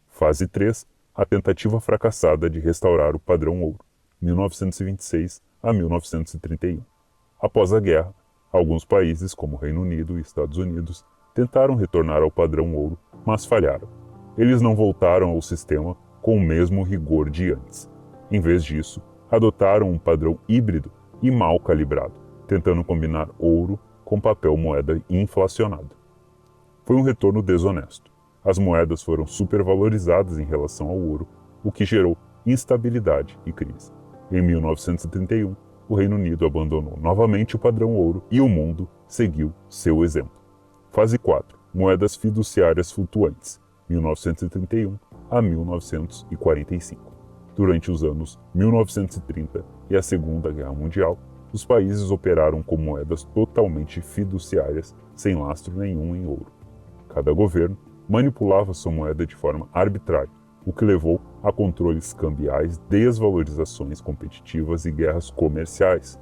Fase 3. A tentativa fracassada de restaurar o padrão ouro, 1926 a 1931. Após a guerra, alguns países, como Reino Unido e Estados Unidos, tentaram retornar ao padrão ouro, mas falharam. Eles não voltaram ao sistema com o mesmo rigor de antes. Em vez disso, adotaram um padrão híbrido e mal calibrado, tentando combinar ouro com papel moeda inflacionado. Foi um retorno desonesto. As moedas foram supervalorizadas em relação ao ouro, o que gerou instabilidade e crise. Em 1931, o Reino Unido abandonou novamente o padrão ouro e o mundo seguiu seu exemplo. Fase 4. Moedas fiduciárias flutuantes, 1931 a 1945. Durante os anos 1930 e a Segunda Guerra Mundial, os países operaram com moedas totalmente fiduciárias, sem lastro nenhum em ouro. Cada governo manipulava sua moeda de forma arbitrária, o que levou a controles cambiais, desvalorizações competitivas e guerras comerciais.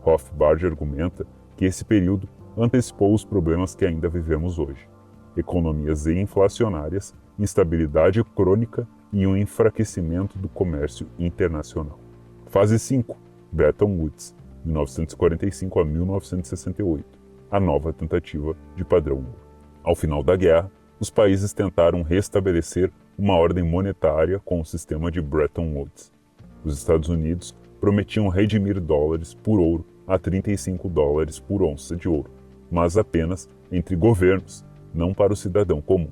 Rothbard argumenta que esse período antecipou os problemas que ainda vivemos hoje: economias inflacionárias, instabilidade crônica e um enfraquecimento do comércio internacional. Fase 5. Bretton Woods, 1945 a 1968. A nova tentativa de padrão ouro. Ao final da guerra, os países tentaram restabelecer uma ordem monetária com o sistema de Bretton Woods. Os Estados Unidos prometiam redimir dólares por ouro a $35 por onça de ouro, mas apenas entre governos, não para o cidadão comum.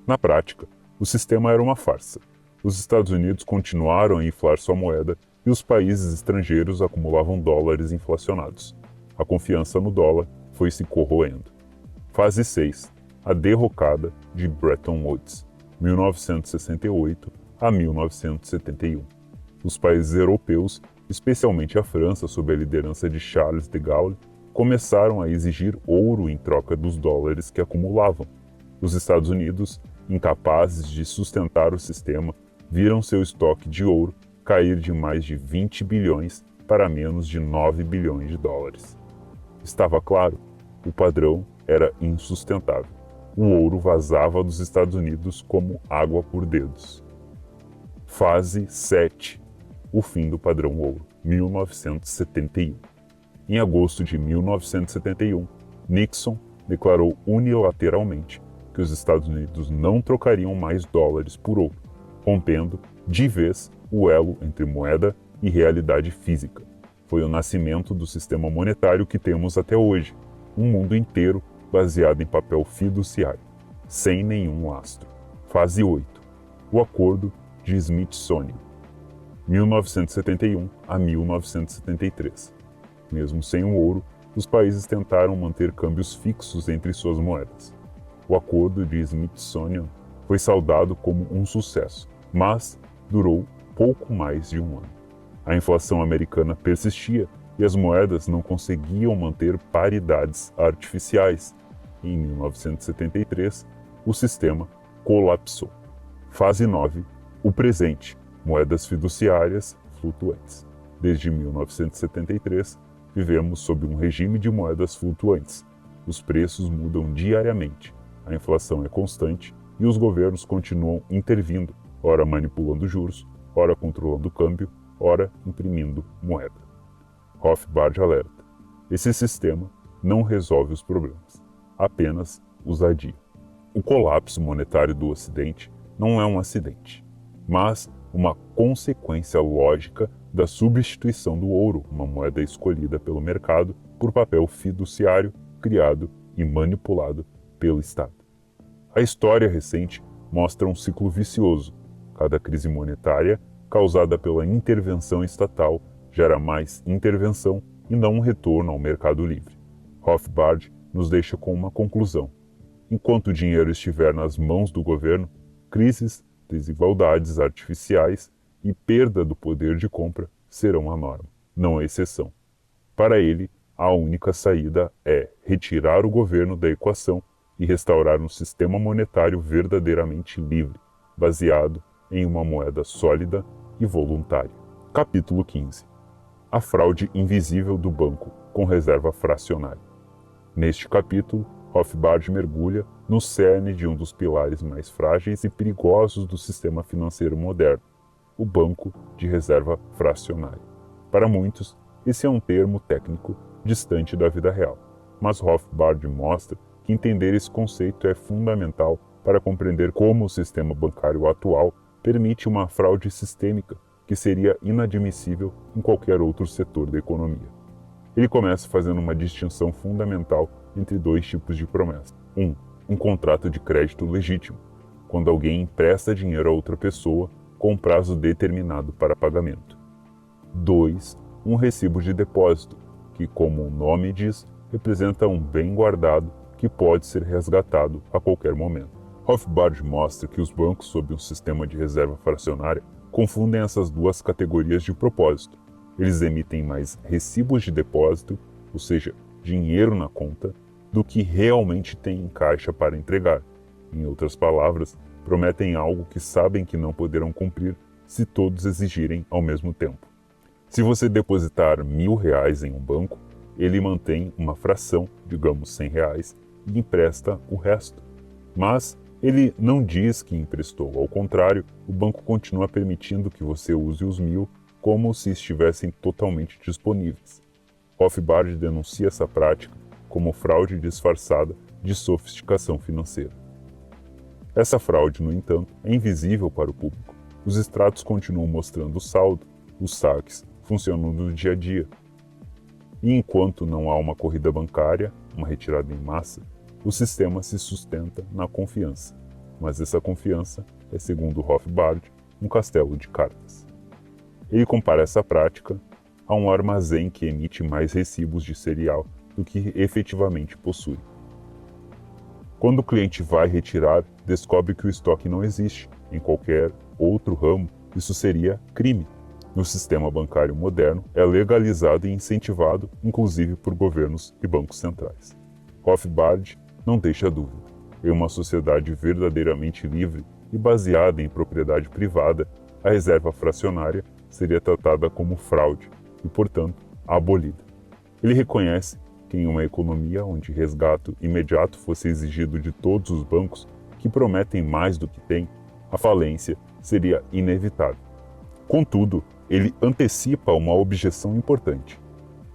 Na prática, o sistema era uma farsa. Os Estados Unidos continuaram a inflar sua moeda e os países estrangeiros acumulavam dólares inflacionados. A confiança no dólar foi se corroendo. Fase 6. A derrocada de Bretton Woods, 1968 a 1971. Os países europeus, especialmente a França sob a liderança de Charles de Gaulle, começaram a exigir ouro em troca dos dólares que acumulavam. Os Estados Unidos, incapazes de sustentar o sistema, viram seu estoque de ouro cair de mais de 20 bilhões para menos de 9 bilhões de dólares. Estava claro, o padrão era insustentável. O ouro vazava dos Estados Unidos como água por dedos. Fase 7. O fim do padrão ouro, 1971. Em agosto de 1971, Nixon declarou unilateralmente que os Estados Unidos não trocariam mais dólares por ouro, rompendo de vez o elo entre moeda e realidade física. Foi o nascimento do sistema monetário que temos até hoje, um mundo inteiro baseado em papel fiduciário, sem nenhum lastro. Fase 8. O Acordo de Smithsonian, 1971 a 1973. Mesmo sem o ouro, os países tentaram manter câmbios fixos entre suas moedas. O Acordo de Smithsonian foi saudado como um sucesso, mas durou pouco mais de um ano. A inflação americana persistia e as moedas não conseguiam manter paridades artificiais. Em 1973, o sistema colapsou. Fase 9. O presente. Moedas fiduciárias flutuantes. Desde 1973, vivemos sob um regime de moedas flutuantes. Os preços mudam diariamente, a inflação é constante e os governos continuam intervindo, ora manipulando juros, ora controlando o câmbio, ora imprimindo moeda. Rothbard alerta: esse sistema não resolve os problemas, apenas os adia. O colapso monetário do Ocidente não é um acidente, mas uma consequência lógica da substituição do ouro, uma moeda escolhida pelo mercado, por papel fiduciário criado e manipulado pelo Estado. A história recente mostra um ciclo vicioso. Cada crise monetária causada pela intervenção estatal gera mais intervenção e não um retorno ao mercado livre. Rothbard nos deixa com uma conclusão. Enquanto o dinheiro estiver nas mãos do governo, crises, desigualdades artificiais e perda do poder de compra serão a norma, não a exceção. Para ele, a única saída é retirar o governo da equação e restaurar um sistema monetário verdadeiramente livre, baseado em uma moeda sólida e voluntária. Capítulo 15. A fraude invisível do banco com reserva fracionária. Neste capítulo, Rothbard mergulha no cerne de um dos pilares mais frágeis e perigosos do sistema financeiro moderno, o banco de reserva fracionária. Para muitos, esse é um termo técnico distante da vida real, mas Rothbard mostra que entender esse conceito é fundamental para compreender como o sistema bancário atual permite uma fraude sistêmica que seria inadmissível em qualquer outro setor da economia. Ele começa fazendo uma distinção fundamental entre dois tipos de promessa. Um contrato de crédito legítimo, quando alguém empresta dinheiro a outra pessoa com um prazo determinado para pagamento. 2. Um recibo de depósito, que, como o nome diz, representa um bem guardado que pode ser resgatado a qualquer momento. Rothbard mostra que os bancos sob um sistema de reserva fracionária confundem essas duas categorias de propósito. Eles emitem mais recibos de depósito, ou seja, dinheiro na conta, do que realmente têm em caixa para entregar. Em outras palavras, prometem algo que sabem que não poderão cumprir se todos exigirem ao mesmo tempo. Se você depositar R$1.000 em um banco, ele mantém uma fração, digamos R$100, e empresta o resto. Mas ele não diz que emprestou, ao contrário, o banco continua permitindo que você use os 1.000 como se estivessem totalmente disponíveis. Rothbard denuncia essa prática como fraude disfarçada de sofisticação financeira. Essa fraude, no entanto, é invisível para o público. Os extratos continuam mostrando o saldo, os saques funcionam no dia a dia. E enquanto não há uma corrida bancária, uma retirada em massa, o sistema se sustenta na confiança. Mas essa confiança é, segundo Rothbard, um castelo de cartas. Ele compara essa prática a um armazém que emite mais recibos de cereal do que efetivamente possui. Quando o cliente vai retirar, descobre que o estoque não existe. Em qualquer outro ramo, isso seria crime. No sistema bancário moderno, é legalizado e incentivado, inclusive por governos e bancos centrais. Rothbard não deixa dúvida. Em uma sociedade verdadeiramente livre e baseada em propriedade privada, a reserva fracionária seria tratada como fraude e, portanto, abolida. Ele reconhece que em uma economia onde resgate imediato fosse exigido de todos os bancos que prometem mais do que têm, a falência seria inevitável. Contudo, ele antecipa uma objeção importante.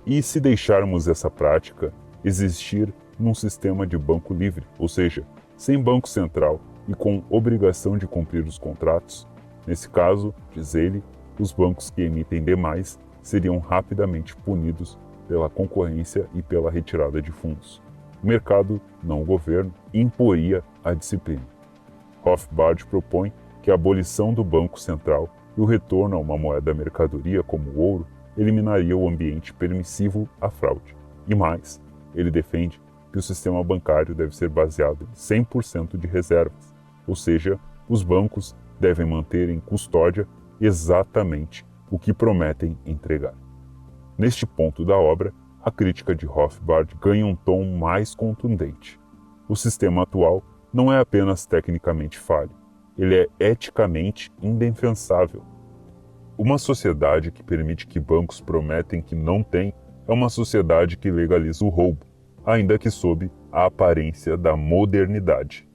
E se deixarmos essa prática existir num sistema de banco livre, ou seja, sem banco central e com obrigação de cumprir os contratos? Nesse caso, diz ele, os bancos que emitem demais seriam rapidamente punidos pela concorrência e pela retirada de fundos. O mercado, não o governo, imporia a disciplina. Rothbard propõe que a abolição do Banco Central e o retorno a uma moeda mercadoria como o ouro eliminaria o ambiente permissivo à fraude. E mais, ele defende que o sistema bancário deve ser baseado em 100% de reservas, ou seja, os bancos devem manter em custódia exatamente o que prometem entregar. Neste ponto da obra, a crítica de Rothbard ganha um tom mais contundente. O sistema atual não é apenas tecnicamente falho, ele é eticamente indefensável. Uma sociedade que permite que bancos prometem que não têm é uma sociedade que legaliza o roubo, ainda que sob a aparência da modernidade.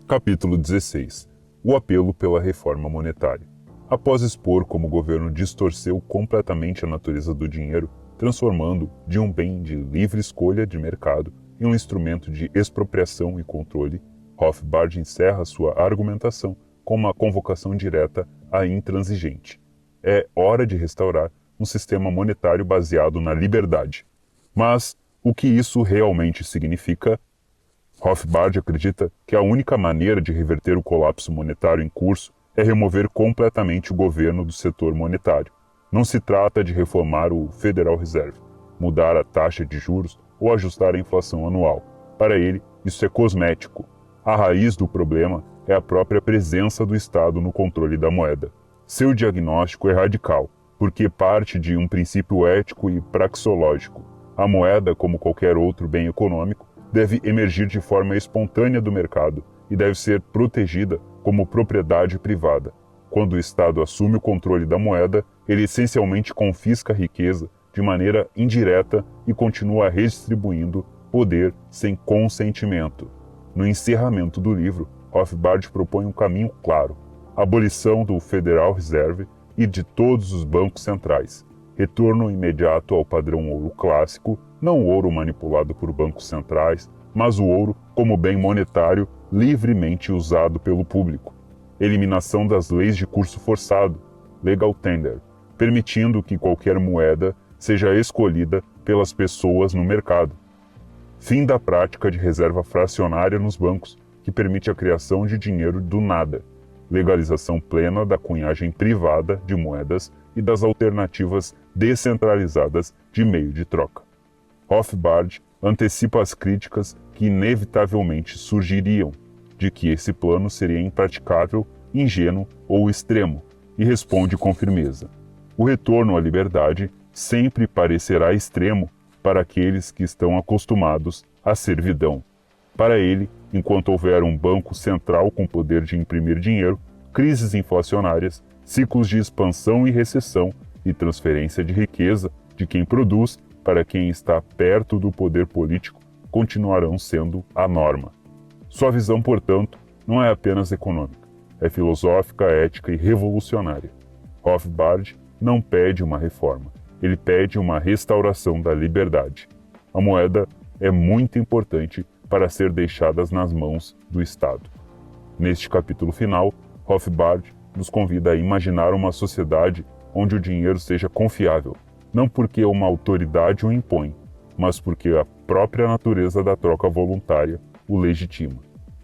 Capítulo 16. O apelo pela reforma monetária. Após expor como o governo distorceu completamente a natureza do dinheiro, transformando de um bem de livre escolha de mercado em um instrumento de expropriação e controle, Rothbard encerra sua argumentação com uma convocação direta à intransigente. É hora de restaurar um sistema monetário baseado na liberdade. Mas o que isso realmente significa? Rothbard acredita que a única maneira de reverter o colapso monetário em curso é remover completamente o governo do setor monetário. Não se trata de reformar o Federal Reserve, mudar a taxa de juros ou ajustar a inflação anual. Para ele, isso é cosmético. A raiz do problema é a própria presença do Estado no controle da moeda. Seu diagnóstico é radical, porque parte de um princípio ético e praxeológico. A moeda, como qualquer outro bem econômico, deve emergir de forma espontânea do mercado e deve ser protegida como propriedade privada. Quando o Estado assume o controle da moeda, ele essencialmente confisca a riqueza de maneira indireta e continua redistribuindo poder sem consentimento. No encerramento do livro, Rothbard propõe um caminho claro: a abolição do Federal Reserve e de todos os bancos centrais, retorno imediato ao padrão ouro clássico, não o ouro manipulado por bancos centrais, mas o ouro como bem monetário livremente usado pelo público, eliminação das leis de curso forçado, legal tender, permitindo que qualquer moeda seja escolhida pelas pessoas no mercado. Fim da prática de reserva fracionária nos bancos, que permite a criação de dinheiro do nada. Legalização plena da cunhagem privada de moedas e das alternativas descentralizadas de meio de troca. Rothbard antecipa as críticas que inevitavelmente surgiriam, de que esse plano seria impraticável, ingênuo ou extremo, e responde com firmeza: o retorno à liberdade sempre parecerá extremo para aqueles que estão acostumados à servidão. Para ele, enquanto houver um banco central com poder de imprimir dinheiro, crises inflacionárias, ciclos de expansão e recessão e transferência de riqueza de quem produz para quem está perto do poder político continuarão sendo a norma. Sua visão, portanto, não é apenas econômica, é filosófica, ética e revolucionária. Rothbard não pede uma reforma, ele pede uma restauração da liberdade. A moeda é muito importante para ser deixada nas mãos do Estado. Neste capítulo final, Rothbard nos convida a imaginar uma sociedade onde o dinheiro seja confiável, não porque uma autoridade o impõe, mas porque a própria natureza da troca voluntária o legitima.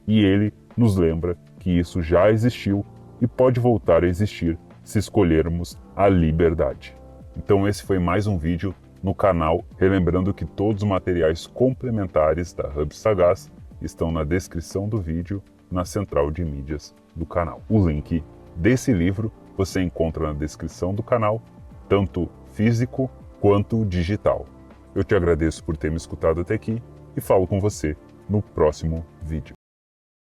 E ele nos lembra que isso já existiu e pode voltar a existir se escolhermos a liberdade. Então esse foi mais um vídeo no canal, relembrando que todos os materiais complementares da Hub Sagaz estão na descrição do vídeo, na central de mídias do canal. O link desse livro você encontra na descrição do canal, tanto físico quanto digital. Eu te agradeço por ter me escutado até aqui e falo com você no próximo vídeo.